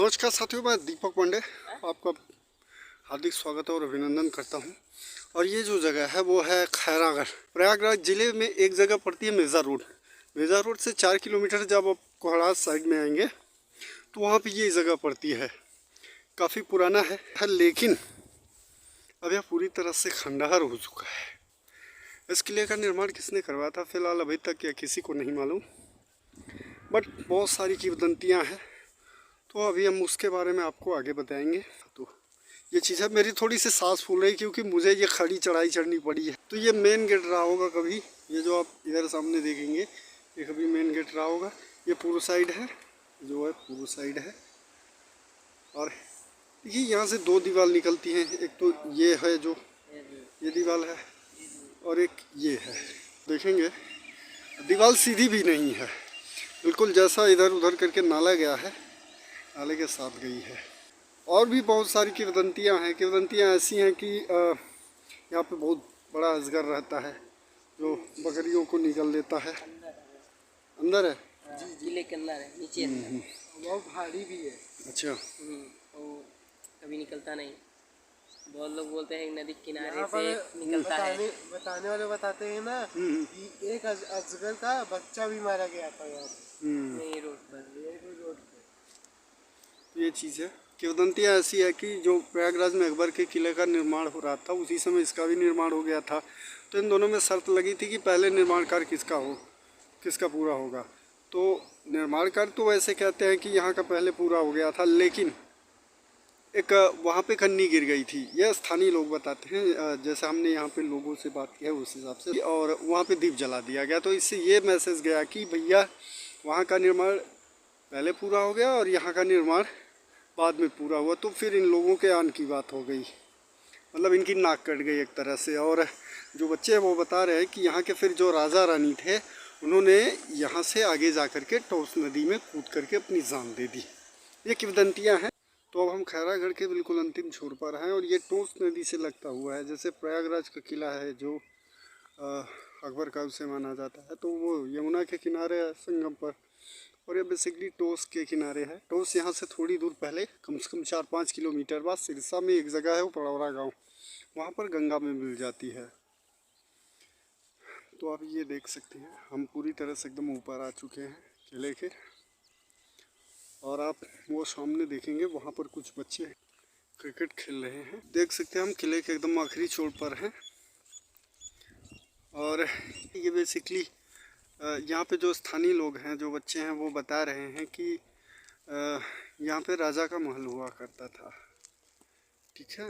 नमस्कार साथियों, मैं दीपक पांडे आपका हार्दिक स्वागत और अभिनंदन करता हूं। और ये जो जगह है वो है खैरागढ़। प्रयागराज जिले में एक जगह पड़ती है मिर्ज़ा रोड। मिर्ज़ा रोड से 4 किलोमीटर जब आप कोहराज साइड में आएंगे तो वहाँ पे ये जगह पड़ती है। काफ़ी पुराना है लेकिन अब यह पूरी तरह से खंडहर हो चुका है। इस किले का निर्माण किसने करवाया था फिलहाल अभी तक या किसी को नहीं मालूम, बट बहुत सारी किंवदंतियाँ हैं, तो अभी हम उसके बारे में आपको आगे बताएंगे। तो ये चीज़ है, मेरी थोड़ी सी सांस फूल रही क्योंकि मुझे ये खड़ी चढ़ाई चढ़नी पड़ी है। तो ये मेन गेट रहा होगा कभी, ये जो आप इधर सामने देखेंगे ये कभी मेन गेट रहा होगा। ये पूर्व साइड है, जो है पूर्व साइड है। और ये यहाँ से दो दीवार निकलती हैं, एक तो ये है जो ये दीवार है और एक ये है। देखेंगे दीवार सीधी भी नहीं है, बिल्कुल जैसा इधर उधर करके नाला गया है नाले के साथ गई है। और भी बहुत सारी किंवदंतियाँ हैं। किंवदंतियाँ ऐसी हैं कि यहाँ पे बहुत बड़ा अजगर रहता है जो बकरियों को निकल लेता है। अंदर है जी, किले के अंदर है, नीचे है। बहुत भारी भी है। अच्छा। वो कभी निकलता नहीं। बहुत लोग बोलते हैं नदी किनारे से निकलता है। बताने वाले बताते हैं ना कि एक अजगर का बच्चा भी मारा गया था यहाँ पे रोड पर। ये चीज़ है। किंवदंतियाँ ऐसी है कि जो प्रयागराज में अकबर के किले का निर्माण हो रहा था उसी समय इसका भी निर्माण हो गया था। तो इन दोनों में शर्त लगी थी कि पहले निर्माण कार्य किसका पूरा होगा। तो निर्माण कार्य तो वैसे कहते हैं कि यहाँ का पहले पूरा हो गया था, लेकिन एक वहाँ पे खन्नी गिर गई थी, यह स्थानीय लोग बताते हैं। जैसे हमने यहाँ पे लोगों से बात की है उस हिसाब से, और वहाँ पे दीप जला दिया गया। तो इससे ये मैसेज गया कि भैया वहाँ का निर्माण पहले पूरा हो गया और यहाँ का निर्माण बाद में पूरा हुआ। तो फिर इन लोगों के आन की बात हो गई, मतलब इनकी नाक कट गई एक तरह से। और जो बच्चे हैं वो बता रहे हैं कि यहाँ के फिर जो राजा रानी थे उन्होंने यहाँ से आगे जा कर के टोस नदी में कूद करके अपनी जान दे दी। ये किंवदंतियाँ हैं। तो अब हम खैरागढ़ के बिल्कुल अंतिम छोर पर हैं और ये टोस नदी से लगता हुआ है। जैसे प्रयागराज का किला है जो अकबर का उसे माना जाता है, तो वो यमुना के किनारे है संगम पर, और ये बेसिकली टोस के किनारे है। टोस यहाँ से थोड़ी दूर पहले कम से कम 4-5 किलोमीटर बाद सिरसा में एक जगह है वो पड़ौरा गांव, वहाँ पर गंगा में मिल जाती है। तो आप ये देख सकते हैं हम पूरी तरह से एकदम ऊपर आ चुके हैं किले के। और आप वो सामने देखेंगे वहाँ पर कुछ बच्चे क्रिकेट खेल रहे हैं। देख सकते हैं हम किले के एकदम आखिरी छोर पर हैं। और ये बेसिकली यहाँ पे जो स्थानीय लोग हैं, जो बच्चे हैं, वो बता रहे हैं कि यहाँ पे राजा का महल हुआ करता था। ठीक है।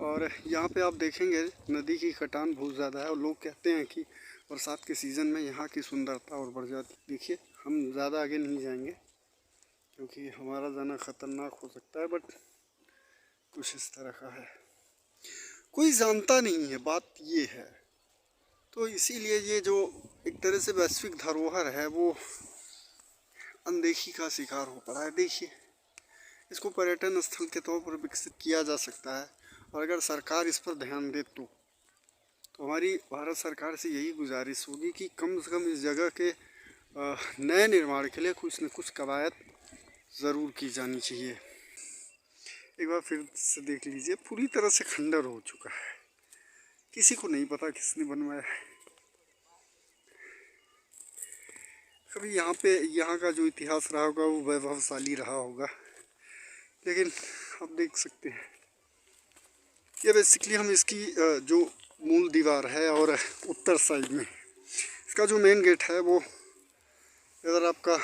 और यहाँ पे आप देखेंगे नदी की कटान बहुत ज़्यादा है और लोग कहते हैं कि बरसात के सीज़न में यहाँ की सुंदरता और बढ़ जाती। देखिए हम ज़्यादा आगे नहीं जाएंगे क्योंकि हमारा जाना ख़तरनाक हो सकता है, बट कुछ इस तरह का है। कोई जानता नहीं है, बात ये है। तो इसीलिए ये जो एक तरह से वैश्विक धरोहर है वो अनदेखी का शिकार हो पड़ा है। देखिए इसको पर्यटन स्थल के तौर पर विकसित किया जा सकता है, और अगर सरकार इस पर ध्यान दे तो हमारी भारत सरकार से यही गुजारिश होगी कि कम से कम इस जगह के नए निर्माण के लिए कुछ न कुछ कवायद ज़रूर की जानी चाहिए। एक बार फिर से देख लीजिए, पूरी तरह से खंडर हो चुका है, किसी को नहीं पता किसने बनवाया है। कभी यहाँ का जो इतिहास रहा होगा वो वैभवशाली रहा होगा, लेकिन आप देख सकते हैं ये बेसिकली हम इसकी जो मूल दीवार है और उत्तर साइड में इसका जो मेन गेट है वो इधर आपका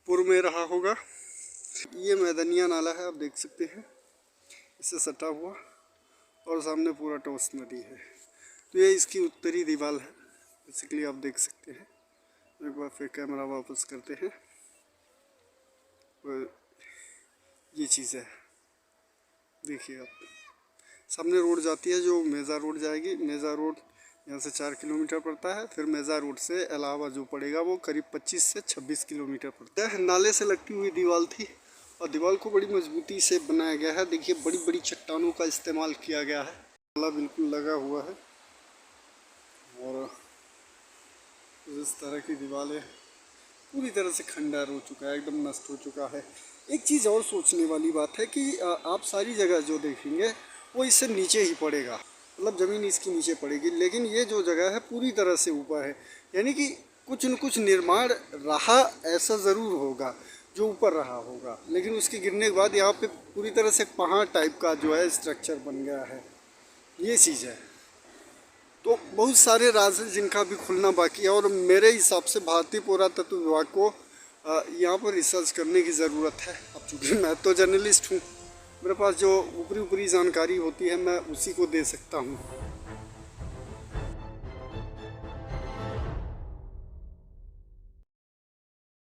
पूर्व में रहा होगा। ये मैदानिया नाला है, आप देख सकते हैं इससे सटा हुआ, और सामने पूरा टोस नदी है। तो ये इसकी उत्तरी दीवार है बेसिकली, आप देख सकते हैं। एक बार फिर कैमरा वापस करते हैं, ये चीज़ है। देखिए आप सामने रोड जाती है जो मेजा रोड जाएगी। मेजा रोड यहाँ से 4 किलोमीटर पड़ता है। फिर मेजा रोड से इलाहाबाद जो पड़ेगा वो करीब 25 से 26 किलोमीटर पड़ता है। नाले से लगती हुई दीवार थी और दीवार को बड़ी मजबूती से बनाया गया है। देखिए बड़ी बड़ी चट्टानों का इस्तेमाल किया गया है। नाला बिल्कुल लगा हुआ है और इस तरह की दीवारें पूरी तरह से खंडर हो चुका है, एकदम नष्ट हो चुका है। एक चीज़ और सोचने वाली बात है कि आप सारी जगह जो देखेंगे वो इससे नीचे ही पड़ेगा, मतलब ज़मीन इसके नीचे पड़ेगी, लेकिन ये जो जगह है पूरी तरह से ऊपर है। यानी कि कुछ न कुछ निर्माण रहा ऐसा ज़रूर होगा जो ऊपर रहा होगा, लेकिन उसके गिरने के बाद यहाँ पे पूरी तरह से पहाड़ टाइप का जो है स्ट्रक्चर बन गया है, ये चीज़ है। तो बहुत सारे राज हैं जिनका भी खुलना बाकी है, और मेरे हिसाब से भारतीय पुरातत्व विभाग को यहाँ पर रिसर्च करने की ज़रूरत है। अब चूँकि मैं तो जर्नलिस्ट हूँ, मेरे पास जो ऊपरी ऊपरी जानकारी होती है मैं उसी को दे सकता हूँ।